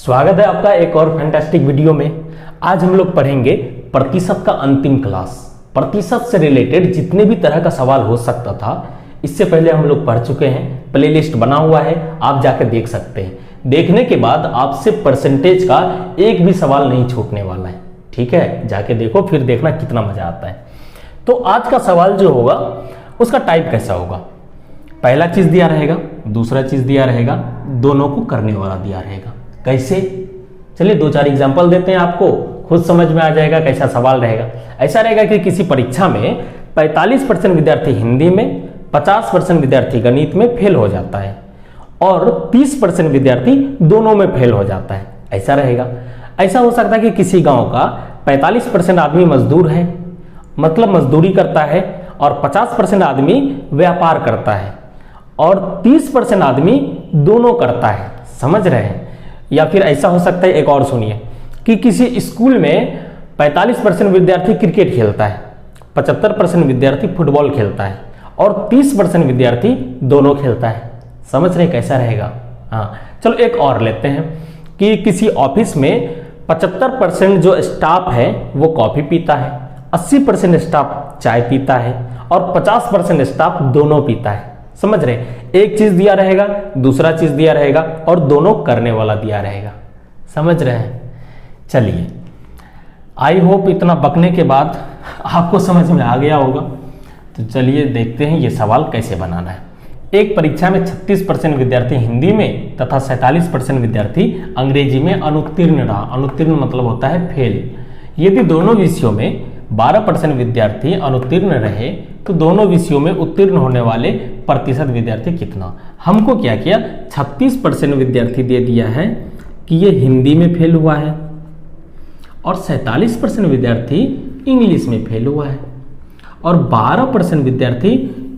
स्वागत है आपका एक और फैंटास्टिक वीडियो में। आज हम लोग पढ़ेंगे प्रतिशत का अंतिम क्लास। प्रतिशत से रिलेटेड जितने भी तरह का सवाल हो सकता था इससे पहले हम लोग पढ़ चुके हैं। प्लेलिस्ट बना हुआ है, आप जाकर देख सकते हैं। देखने के बाद आपसे परसेंटेज का एक भी सवाल नहीं छूटने वाला है, ठीक है। जाके देखो, फिर देखना कितना मजा आता है। तो आज का सवाल जो होगा उसका टाइप कैसा होगा, पहला चीज दिया रहेगा, दूसरा चीज दिया रहेगा, दोनों को करने वाला दिया रहेगा। कैसे, चलिए दो चार एग्जांपल देते हैं, आपको खुद समझ में आ जाएगा कैसा सवाल रहेगा। ऐसा रहेगा कि किसी परीक्षा में 45% विद्यार्थी हिंदी में, 50% विद्यार्थी गणित में फेल हो जाता है और 30% विद्यार्थी दोनों में फेल हो जाता है, ऐसा रहेगा। ऐसा हो सकता है कि किसी गांव का 45% आदमी मजदूर है, मतलब मजदूरी करता है, और 50% आदमी व्यापार करता है और 30% आदमी दोनों करता है, समझ रहे हैं। या फिर ऐसा हो सकता है, एक और सुनिए, कि किसी स्कूल में 45% विद्यार्थी क्रिकेट खेलता है, 75% विद्यार्थी फुटबॉल खेलता है और 30% विद्यार्थी दोनों खेलता है। समझ रहे कैसा रहेगा। हाँ, चलो एक और लेते हैं कि किसी ऑफिस में 75% जो स्टाफ है वो कॉफी पीता है, 80% स्टाफ चाय पीता है और 50% स्टाफ दोनों पीता है। समझ रहे, एक चीज दिया रहेगा, दूसरा चीज दिया रहेगा और दोनों करने वाला दिया रहेगा। समझ रहे हैं। चलिए, आई होप इतना बकने के बाद आपको समझ में आ गया होगा। तो चलिए देखते हैं ये सवाल कैसे बनाना है। एक परीक्षा में 36% विद्यार्थी हिंदी में तथा 47% विद्यार्थी अंग्रेजी में अनुत्तीर्ण रहा। अनुत्तीर्ण मतलब होता है फेल। यदि दोनों विषयों में 12% विद्यार्थी अनुत्तीर्ण रहे तो दोनों विषयों में उत्तीर्ण होने वाले प्रतिशत विद्यार्थी कितना। हमको क्या किया, 36% विद्यार्थी दे दिया है कि ये हिंदी में फेल हुआ है और 47% विद्यार्थी इंग्लिश में फेल हुआ है और 12% विद्यार्थी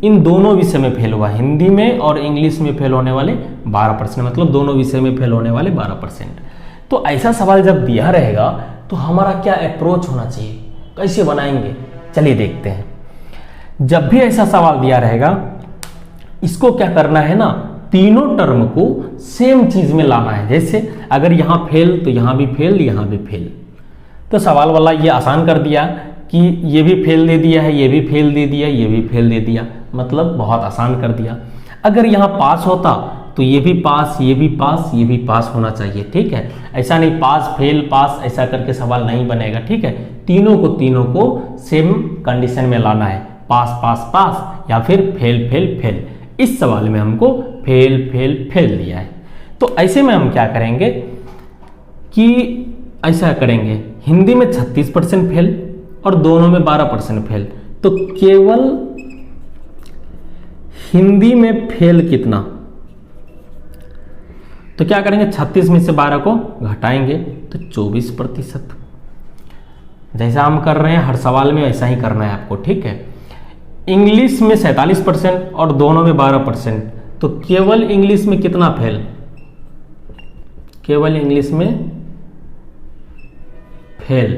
इन दोनों विषय में फेल हुआ है, हिंदी में और इंग्लिश में फेल होने वाले 12%, मतलब दोनों विषय में फेल होने वाले 12%। तो ऐसा सवाल जब दिया रहेगा तो हमारा क्या अप्रोच होना चाहिए, कैसे बनाएंगे, चलिए देखते हैं। जब भी ऐसा सवाल दिया रहेगा इसको क्या करना है ना, तीनों टर्म को सेम चीज में लाना है। जैसे अगर यहां फेल तो यहां भी फेल, यहां भी फेल। तो सवाल वाला ये आसान कर दिया कि ये भी फेल दे दिया है, ये भी फेल दे दिया, ये भी फेल दे दिया, मतलब बहुत आसान कर दिया। अगर यहां पास होता तो ये भी पास, ये भी पास, ये भी पास होना चाहिए, ठीक है। ऐसा नहीं पास फेल पास ऐसा करके सवाल नहीं बनेगा, ठीक है। तीनों को सेम कंडीशन में लाना है, पास पास पास या फिर फेल फेल फेल। इस सवाल में हमको फेल फेल फेल दिया है। तो ऐसे में हम क्या करेंगे कि ऐसा करेंगे, हिंदी में 36% फेल और दोनों में 12% फेल, तो केवल हिंदी में फेल कितना, तो क्या करेंगे 36 में से 12 को घटाएंगे तो 24%। जैसा हम कर रहे हैं हर सवाल में वैसा ही करना है आपको, ठीक है। इंग्लिश में 47% और दोनों में 12%, तो केवल इंग्लिश में कितना फेल, केवल इंग्लिश में फेल,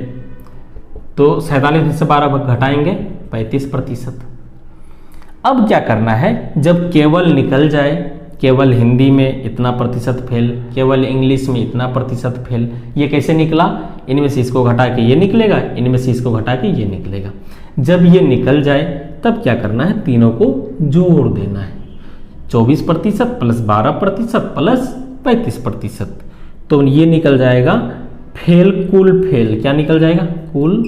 तो 47 में से 12 घटाएंगे 35%। अब क्या करना है, जब केवल निकल जाए, केवल हिंदी में इतना प्रतिशत फेल, केवल इंग्लिश में इतना प्रतिशत फेल, ये कैसे निकला, इनमें से इसको घटा के ये निकलेगा, इनमें से इसको घटा के ये निकलेगा। जब ये निकल जाए तब क्या करना है, तीनों को जोड़ देना है, 24% प्लस 12% प्लस 35%, तो ये निकल जाएगा फेल कुल फेल। क्या निकल जाएगा, कुल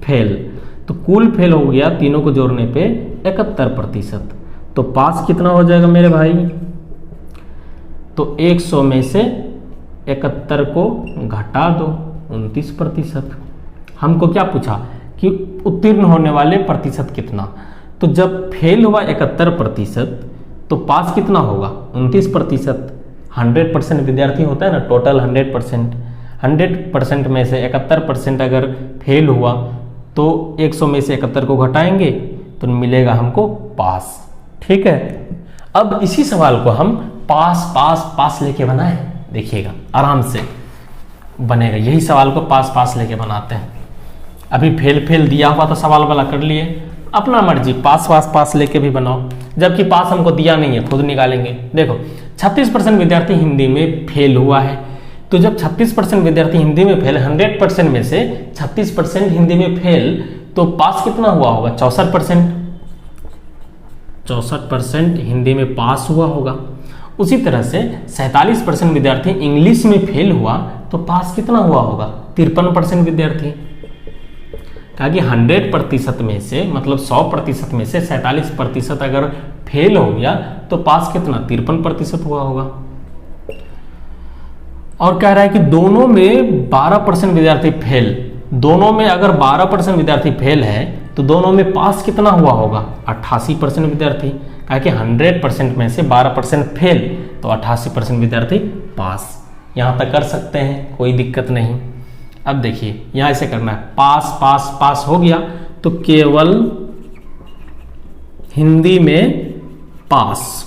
फेल। तो कुल फेल हो गया, तीनों को जोड़ने पे 71%। तो पास कितना हो जाएगा मेरे भाई, तो 100 में से 71 को घटा दो 29%। हमको क्या पूछा कि उत्तीर्ण होने वाले प्रतिशत कितना, तो जब फेल हुआ 71% तो पास कितना होगा 29%। 100% विद्यार्थी होता है ना, टोटल 100% में से 71% अगर फेल हुआ तो 100 में से 71 को घटाएंगे तो मिलेगा हमको पास, ठीक है। अब इसी सवाल को हम पास पास पास लेके बनाए, देखिएगा आराम से बनेगा। यही सवाल को पास पास लेके बनाते हैं। अभी फेल फेल दिया हुआ तो सवाल वाला कर लिए, अपना मर्जी, पास पास पास लेके भी बनाओ, जबकि पास हमको दिया नहीं है, खुद निकालेंगे। देखो 36% विद्यार्थी हिंदी में फेल हुआ है, तो जब 36% विद्यार्थी हिंदी में फेल, 100% में से 36% हिंदी में फेल, तो पास कितना हुआ होगा? 64%। 64% हिंदी में पास हुआ होगा। उसी तरह से 47% विद्यार्थी इंग्लिश में फेल हुआ, तो पास कितना हुआ होगा? 53% विद्यार्थी। कहा कि 100% में से, मतलब 100% में से 47% अगर फेल हो गया तो पास कितना? 53% हुआ होगा। और कह रहा है कि दोनों में 12% विद्यार्थी फेल, दोनों में अगर 12% विद्यार्थी फेल है तो दोनों में पास कितना हुआ होगा? 88% विद्यार्थी। कहा कि 100% में से 12% फेल, तो 88% विद्यार्थी पास। यहां तक कर सकते हैं, कोई दिक्कत नहीं। अब देखिए यहां ऐसे करना है, पास पास पास हो गया तो केवल हिंदी में पास।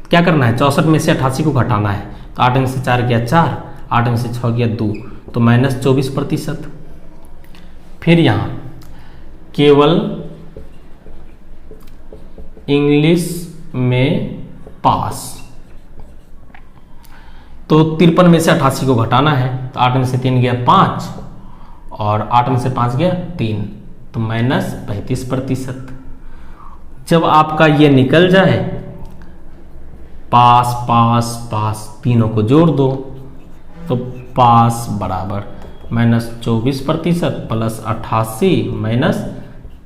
क्या करना है? 64 में से 88 को घटाना है, तो 8 में से 4 गया 4, 8 में से 6 गया 2, तो -24%। फिर यहां केवल इंग्लिश में पास, तो 53 में से 88 को घटाना है, तो 8 में से 3 गया 5 और 8 में से 5 गया 3, तो -35%। जब आपका ये निकल जाए, पास पास पास तीनों को जोड़ दो, तो पास बराबर -24% प्लस 88 माइनस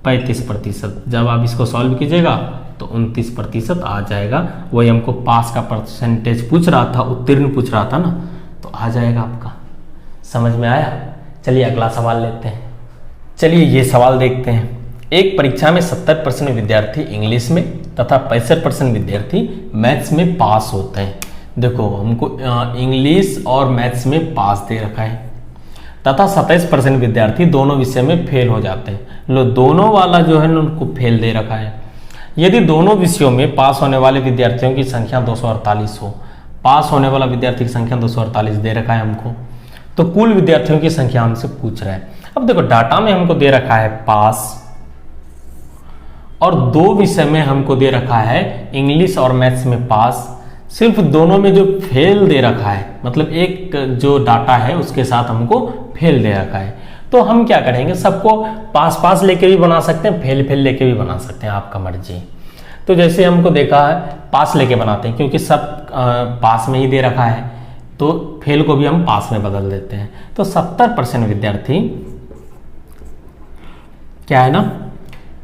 35%। जब आप इसको सॉल्व कीजिएगा तो 29% आ जाएगा। वही हमको पास का परसेंटेज पूछ रहा था, उत्तीर्ण पूछ रहा था ना, तो आ जाएगा आपका। समझ में आया? चलिए अगला सवाल लेते हैं। चलिए ये सवाल देखते हैं। एक परीक्षा में 70% विद्यार्थी इंग्लिश में तथा 65% विद्यार्थी मैथ्स में पास होते हैं। देखो हमको इंग्लिश और मैथ्स में पास दे रखा है, तथा 27% विद्यार्थी दोनों विषय में फेल हो जाते हैं। लो दोनों वाला जो है ना उनको फेल दे रखा है। यदि दोनों विषयों में पास होने वाले विद्यार्थियों की संख्या 248 हो, पास होने वाला विद्यार्थी की संख्या 248 दे रखा है हमको, तो कुल विद्यार्थियों की संख्या हमसे पूछ रहा है। अब देखो डाटा में हमको दे रखा है पास, और 2 विषय में हमको दे रखा है इंग्लिश और मैथ्स में पास। सिर्फ दोनों में जो फेल दे रखा है, मतलब एक जो डाटा है उसके साथ हमको फेल दे रखा है, तो हम क्या करेंगे? सबको पास पास लेके भी बना सकते हैं, फेल फेल लेके भी बना सकते हैं, आपका मर्जी। तो जैसे हमको देखा है पास लेके बनाते हैं, क्योंकि सब पास में ही दे रखा है, तो फेल को भी हम पास में बदल देते हैं। तो 70% विद्यार्थी क्या है ना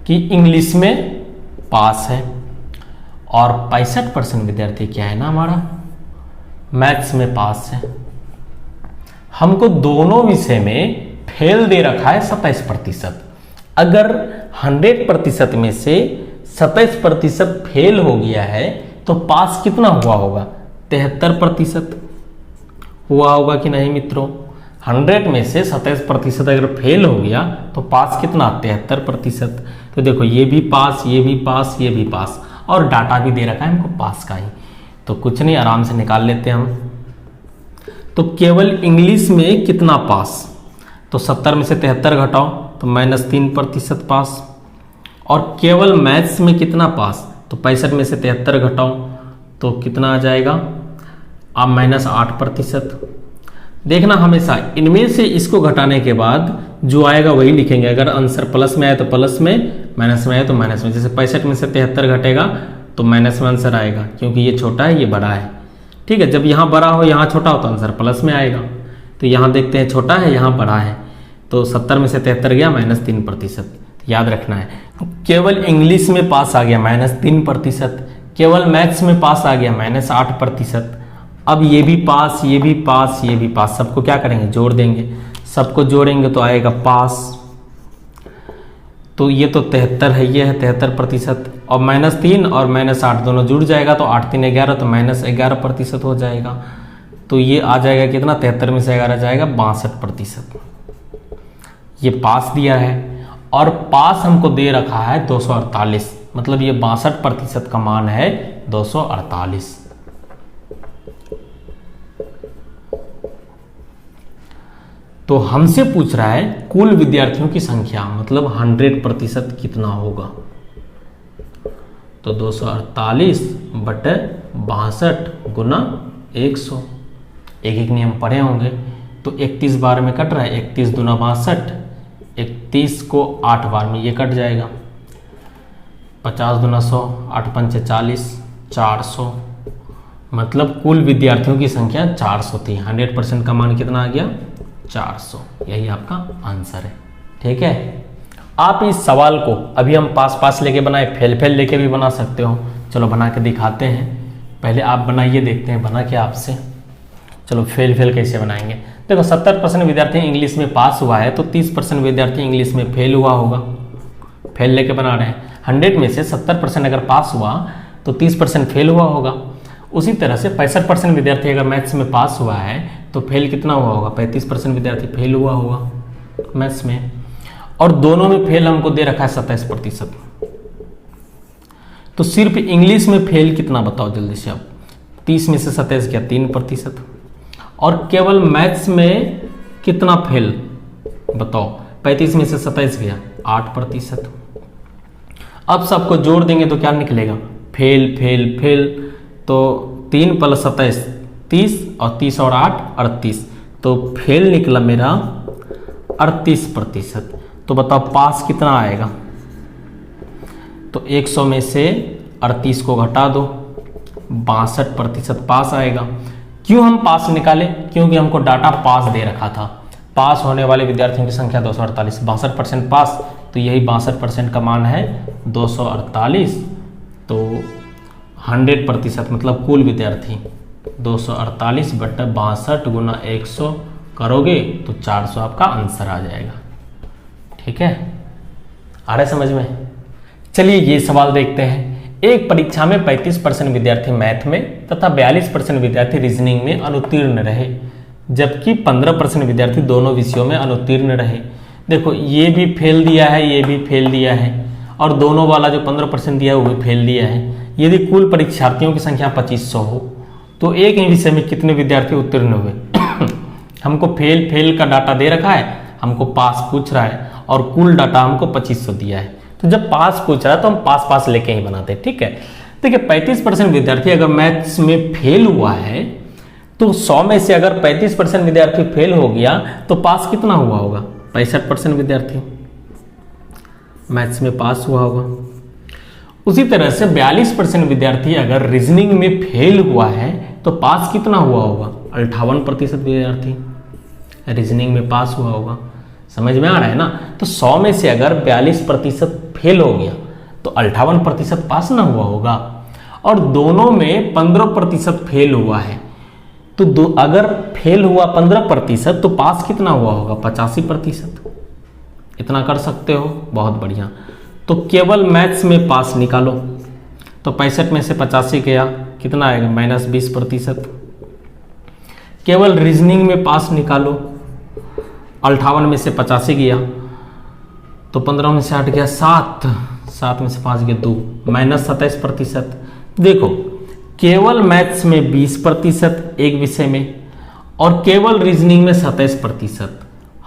कि इंग्लिश में पास है, और 65% विद्यार्थी क्या है ना हमारा मैथ्स में पास है। हमको दोनों विषय में फेल दे रखा है 27%। अगर 100% में से 27% फेल हो गया है तो पास कितना हुआ होगा? 73% हुआ होगा कि नहीं मित्रों? 100 में से 27% अगर फेल हो गया तो पास कितना? 73%। तो देखो ये भी पास, ये भी पास, ये भी पास, और डाटा भी दे रखा है हमको पास का ही, तो कुछ नहीं, आराम से निकाल लेते हैं हम। तो केवल इंग्लिश में कितना पास? तो 70 में से 73 घटाओ तो -3% पास। और केवल मैथ्स में कितना पास? तो 65 में से 73 घटाओ तो कितना आ जाएगा? अब -8%। देखना हमेशा इनमें से इसको घटाने के बाद जो आएगा वही लिखेंगे। अगर आंसर प्लस में आए तो प्लस में, माइनस में आए तो माइनस में। जैसे 65 में से 73 घटेगा तो माइनस में आंसर आएगा, क्योंकि ये छोटा है ये बड़ा है। ठीक है, जब यहाँ बड़ा हो यहाँ छोटा हो तो आंसर प्लस में आएगा। तो यहाँ देखते हैं छोटा है यहाँ बड़ा है, तो 70 में से 73 गया -3%। याद रखना है। केवल इंग्लिश में पास आ गया -3%, केवल मैथ्स में पास आ गया -8%। अब ये भी पास, ये भी पास, ये भी पास, सबको क्या करेंगे? जोड़ देंगे। सबको जोड़ेंगे तो आएगा पास। तो ये तो 73 है, ये है 73%, और -3 और -8 दोनों जुड़ जाएगा तो 8 3 11, तो -11% हो जाएगा। तो ये आ जाएगा कितना? 73 में से 11 जाएगा 62%। ये पास दिया है, और पास हमको दे रखा है 248, मतलब ये 62% का मान है 248। तो तो हमसे पूछ रहा है कुल विद्यार्थियों की संख्या, मतलब 100% कितना होगा। तो 248/62 गुना 100, एक एक नियम पढ़े होंगे। तो 31 बार में कट रहा है, 31 दूना 62, 31 को 8 बार में ये कट जाएगा, 50 दूना 100, 8 पंचे 40, 400, मतलब कुल विद्यार्थियों की संख्या 400 थी। 100% का मान कितना आ गया, 400। यही आपका आंसर है। ठीक है, आप इस सवाल को अभी हम पास पास लेके बनाए, फेल फेल लेके भी बना सकते हो। चलो बना के दिखाते हैं, पहले आप बनाइए, देखते हैं बना के आपसे। चलो फेल फेल कैसे बनाएंगे। देखो 70% विद्यार्थी इंग्लिश में पास हुआ है, तो 30% विद्यार्थी इंग्लिश में फेल हुआ होगा। फेल लेके बना रहे हैं। 100 में से 70% अगर पास हुआ तो 30% फेल हुआ होगा। उसी तरह से 65% विद्यार्थी अगर मैथ्स में पास हुआ है तो फेल कितना हुआ होगा, 35% विद्यार्थी फेल हुआ होगा मैथ्स में। और दोनों में फेल हमको दे रखा है 27%। तो सिर्फ इंग्लिश में फेल कितना बताओ जल्दी से आप। 30 में से 27 गया 3%। और केवल मैथ्स में कितना फेल बताओ, 35 में से 27 गया 8%। अब सबको जोड़ देंगे तो क्या निकलेगा, फेल फेल फेल। तो 3 + 27 30, और 30 और 8 38, तो फेल निकला मेरा 38%। तो बताओ पास कितना आएगा। तो 100 में से 38 को घटा दो, 62% पास आएगा। क्यों हम पास निकाले, क्योंकि हमको डाटा पास दे रखा था। पास होने वाले विद्यार्थियों की संख्या 248, 62% पास, तो यही 62% का मान है 248। तो 100% मतलब कुल विद्यार्थी 248/62 गुना 100 करोगे तो 400 आपका आंसर आ जाएगा। ठीक है, आ रहा है समझ में। चलिए ये सवाल देखते हैं। एक परीक्षा में 35% विद्यार्थी मैथ में तथा 42% विद्यार्थी रीजनिंग में अनुत्तीर्ण रहे, जबकि 15% विद्यार्थी दोनों विषयों में अनुत्तीर्ण रहे। देखो ये भी फेल दिया है, ये भी फेल दिया है, और दोनों वाला जो 15% दिया है वो भी फेल दिया है। यदि कुल परीक्षार्थियों की संख्या 2500 हो तो एक ही विषय में कितने विद्यार्थी उत्तीर्ण हुए। हमको फेल फेल का डाटा दे रखा है, हमको पास पूछ रहा है, और कुल डाटा हमको 2500 दिया है। तो जब पास पूछ रहा है तो हम पास पास लेके ही बनाते हैं। ठीक है, देखिए 35% विद्यार्थी अगर मैथ्स में फेल हुआ है तो 100 में से अगर 35% विद्यार्थी फेल हो गया तो पास कितना हुआ होगा, 65% विद्यार्थी मैथ्स में पास हुआ होगा। उसी तरह से 42% विद्यार्थी अगर रीजनिंग में फेल हुआ है तो पास कितना हुआ होगा, 58% विद्यार्थी रीजनिंग में पास हुआ होगा। समझ में आ रहा है ना। तो 100 में से अगर 42% फेल हो गया तो 58% पास ना हुआ होगा, और दोनों में 15% फेल हुआ है। तो अगर फेल हुआ 15% तो पास कितना हुआ होगा, 85%। इतना कर सकते हो, बहुत बढ़िया। तो केवल मैथ्स में पास निकालो, तो 65 में से 85 गया, कितना आएगा, -20%। केवल रीजनिंग में पास निकालो, 58 में से 85 गया, तो 15 में से 8 गया 7, 7 में से 5 गया 2, -27%। देखो केवल मैथ्स में 20% एक विषय में, और केवल रीजनिंग में 27%।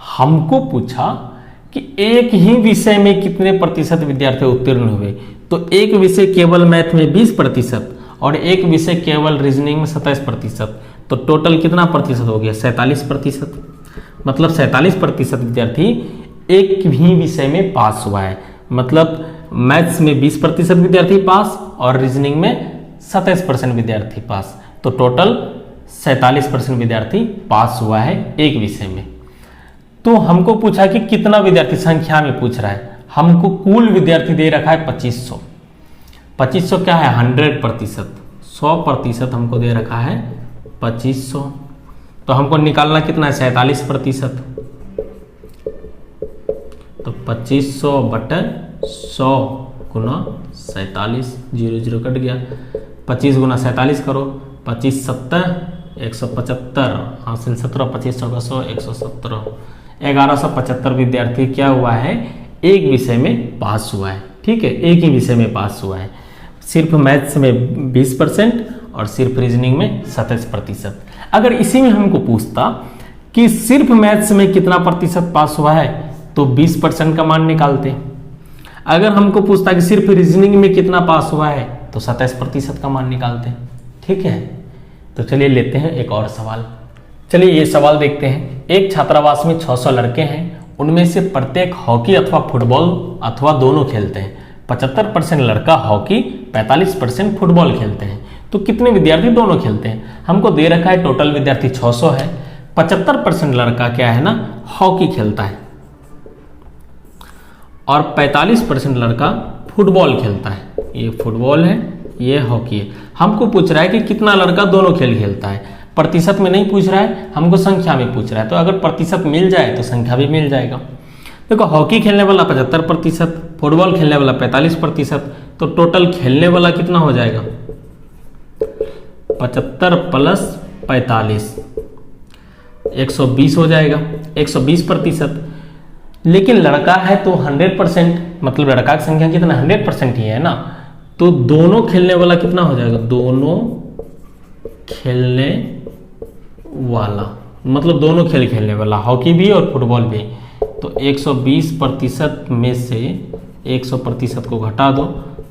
हमको पूछा कि एक ही विषय में कितने प्रतिशत विद्यार्थी उत्तीर्ण हुए, तो एक विषय केवल मैथ में 20% और एक विषय केवल रीजनिंग में 27%, तो टोटल कितना प्रतिशत हो गया, 47%। मतलब 47% विद्यार्थी एक ही विषय में पास हुआ है। मतलब मैथ्स में 20% विद्यार्थी पास और रीजनिंग में 27% विद्यार्थी पास, तो टोटल 47% विद्यार्थी पास हुआ है एक विषय में। तो हमको पूछा कि कितना विद्यार्थी, संख्या में पूछ रहा है। हमको कुल विद्यार्थी दे रखा है 2500। 2500 क्या है, 100%, 100% हमको दे रखा है 2500। तो हमको निकालना कितना है, 47%। तो 2500/100 गुना 47, 0 0 कट गया। 25 गुना 47 करो, 25 7 175, हासिल 17, 2500 का 100, 117, 1175 विद्यार्थी क्या हुआ है, एक विषय में पास हुआ है। ठीक है, एक ही विषय में पास हुआ है। सिर्फ मैथ्स में 20% और सिर्फ रीजनिंग में 27%। अगर इसी में हमको पूछता कि सिर्फ मैथ्स में कितना प्रतिशत पास हुआ है, तो 20% का मान निकालते। अगर हमको पूछता कि सिर्फ रीजनिंग में कितना पास हुआ है, तो 27% का मान निकालते। ठीक है, तो चलिए लेते हैं एक और सवाल। चलिए ये सवाल देखते हैं। एक छात्रावास में 600 लड़के हैं, उनमें से प्रत्येक हॉकी अथवा फुटबॉल अथवा दोनों खेलते हैं। 75% लड़का हॉकी, 45% फुटबॉल खेलते हैं। तो कितने विद्यार्थी दोनों खेलते हैं? हमको दे रखा है टोटल विद्यार्थी 600 है, 75% लड़का क्या है ना, हॉकी खेलता है और 45% लड़का फुटबॉल खेलता है। ये फुटबॉल है, ये हॉकी है। हमको पूछ रहा है कि कितना लड़का दोनों खेल खेलता है। प्रतिशत में नहीं पूछ रहा है, हमको संख्या में पूछ रहा है। तो अगर प्रतिशत मिल जाए तो संख्या भी मिल जाएगा। देखो हॉकी खेलने वाला 75%, फुटबॉल खेलने वाला 45%, तो टोटल खेलने वाला कितना हो जाएगा? 75 प्लस 45 120 हो जाएगा, 120%। लेकिन लड़का है तो 100%, मतलब लड़का की संख्या कितना 100% ही है ना, तो दोनों खेलने वाला कितना हो जाएगा? दोनों खेलने वाला मतलब दोनों खेल खेलने वाला, हॉकी भी और फुटबॉल भी। तो 120% में से 100% को घटा दो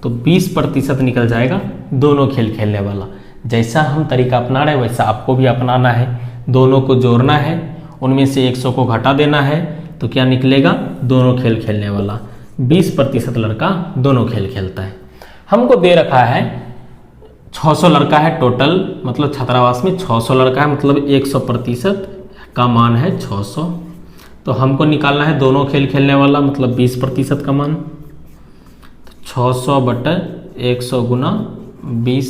तो 20% निकल जाएगा दोनों खेल खेलने वाला। जैसा हम तरीका अपना रहे हैं वैसा आपको भी अपनाना है। दोनों को जोड़ना है, उनमें से 100 को घटा देना है, तो क्या निकलेगा? दोनों खेल खेलने वाला। 20% लड़का दोनों खेल खेलता है। हमको दे रखा है 600 लड़का है टोटल, मतलब छात्रावास में 600 लड़का है, मतलब 100% का मान है 600। तो हमको निकालना है दोनों खेल खेलने वाला, मतलब 20% का मान। तो 600 बटे 100 गुना 20,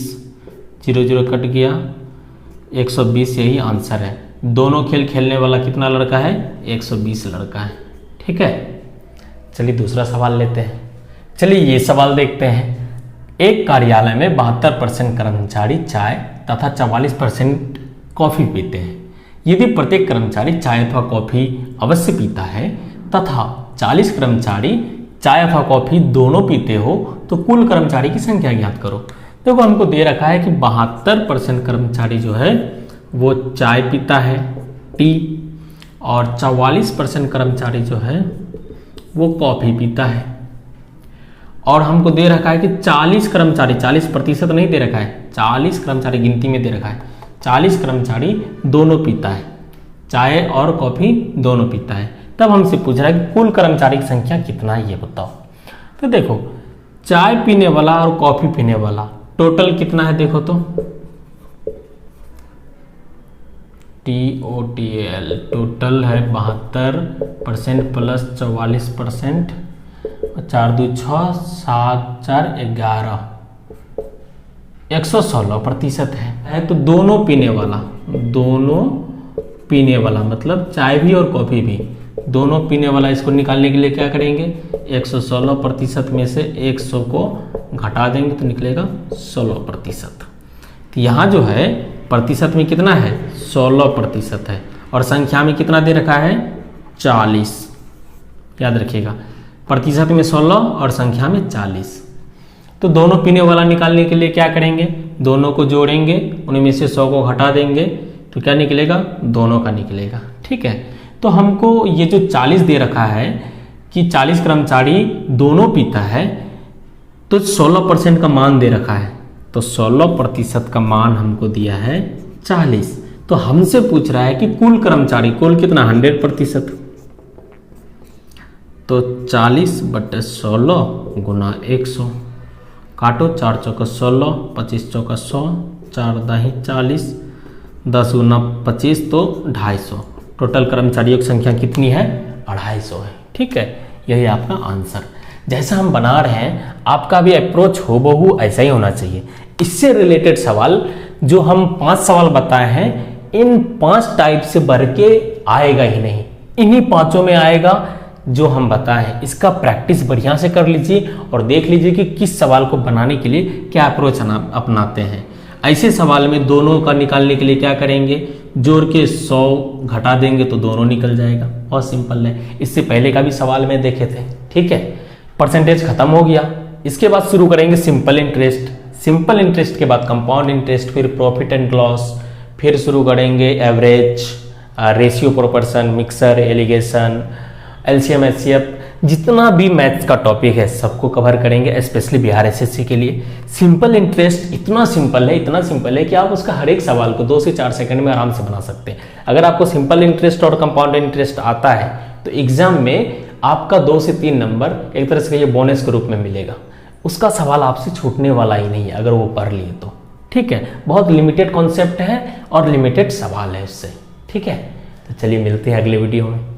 0 कट गया, 120 यही आंसर है। दोनों खेल खेलने वाला कितना लड़का है? 120 लड़का है। ठीक है, चलिए दूसरा सवाल लेते हैं। चलिए ये सवाल देखते हैं। एक कार्यालय में 72% कर्मचारी चाय तथा 44% कॉफी पीते हैं। यदि प्रत्येक कर्मचारी चाय अथवा कॉफी अवश्य पीता है तथा 40 कर्मचारी चाय अथवा कॉफी दोनों पीते हो, तो कुल कर्मचारी की संख्या ज्ञात करो। देखो हमको दे रखा है कि 72% कर्मचारी जो है वो चाय पीता है, टी, और 44% कर्मचारी जो है वो कॉफी पीता है। और हमको दे रखा है कि 40 कर्मचारी, 40% नहीं दे रखा है, 40 कर्मचारी गिनती में दे रखा है, 40 कर्मचारी दोनों पीता है, चाय और कॉफी दोनों पीता है। तब हमसे पूछ रहा है कि कुल कर्मचारी की संख्या कितना है ये बताओ। तो देखो चाय पीने वाला और कॉफी पीने वाला टोटल कितना है, देखो तो TOTL टोटल है 72% प्लस 44%, 4 2 6 7 4 11, 116% है। तो दोनों पीने वाला मतलब चाय भी और कॉफी भी दोनों पीने वाला, इसको निकालने के लिए क्या करेंगे? 116% में से 100 को घटा देंगे तो निकलेगा 16%। तो यहाँ जो है प्रतिशत में कितना है? 16% है, और संख्या में कितना दे रखा है? 40। याद रखिएगा, प्रतिशत में 16 और संख्या में 40। तो दोनों पीने वाला निकालने के लिए क्या करेंगे? दोनों को जोड़ेंगे, उनमें से 100 को घटा देंगे तो क्या निकलेगा? दोनों का निकलेगा। ठीक है, तो हमको ये जो 40 दे रखा है कि 40 कर्मचारी दोनों पीता है, तो 16% का मान दे रखा है, तो 16% का मान हमको दिया है 40। तो हमसे पूछ रहा है कि कुल कर्मचारी, कुल कितना? 100%। तो 40 बटे 16 गुना 100, काटो, 4 चौका 16, 25 चौका 100, 4 दाही 40, 10 गुना 25 तो 250। टोटल कर्मचारियों की संख्या कितनी है? 250 है। ठीक है, यही आपका आंसर। जैसा हम बना रहे हैं आपका भी अप्रोच हूबहू ऐसा ही होना चाहिए। इससे रिलेटेड सवाल जो हम 5 सवाल बताए हैं, इन 5 टाइप से बढ़ के आएगा ही नहीं, इन्हीं 5 में आएगा जो हम बताए हैं। इसका प्रैक्टिस बढ़िया से कर लीजिए और देख लीजिए कि किस सवाल को बनाने के लिए क्या अप्रोच अपनाते हैं। ऐसे सवाल में दोनों का निकालने के लिए क्या करेंगे? जोड़ के 100 घटा देंगे तो दोनों निकल जाएगा। बहुत सिंपल है। इससे पहले का भी सवाल में देखे थे। ठीक है, परसेंटेज खत्म हो गया। इसके बाद शुरू करेंगे सिंपल इंटरेस्ट। सिंपल इंटरेस्ट के बाद कंपाउंड इंटरेस्ट, फिर प्रॉफिट एंड लॉस, फिर शुरू करेंगे average, ratio, proportion, mixture, alligation, LCM, HCF, जितना भी मैथ्स का टॉपिक है सबको कवर करेंगे, स्पेशली बिहार एसएससी के लिए। सिंपल इंटरेस्ट इतना सिंपल है कि आप उसका हर एक सवाल को 2 से 4 सेकंड में आराम से बना सकते हैं। अगर आपको सिंपल इंटरेस्ट और कंपाउंड इंटरेस्ट आता है तो एग्जाम में आपका 2 से 3 नंबर एक तरह से ये बोनस के रूप में मिलेगा। उसका सवाल आपसे छूटने वाला ही नहीं है अगर वो पढ़ लिए तो। ठीक है, बहुत लिमिटेड कॉन्सेप्ट है और लिमिटेड सवाल है उससे। ठीक है, तो चलिए मिलते हैं अगले वीडियो में।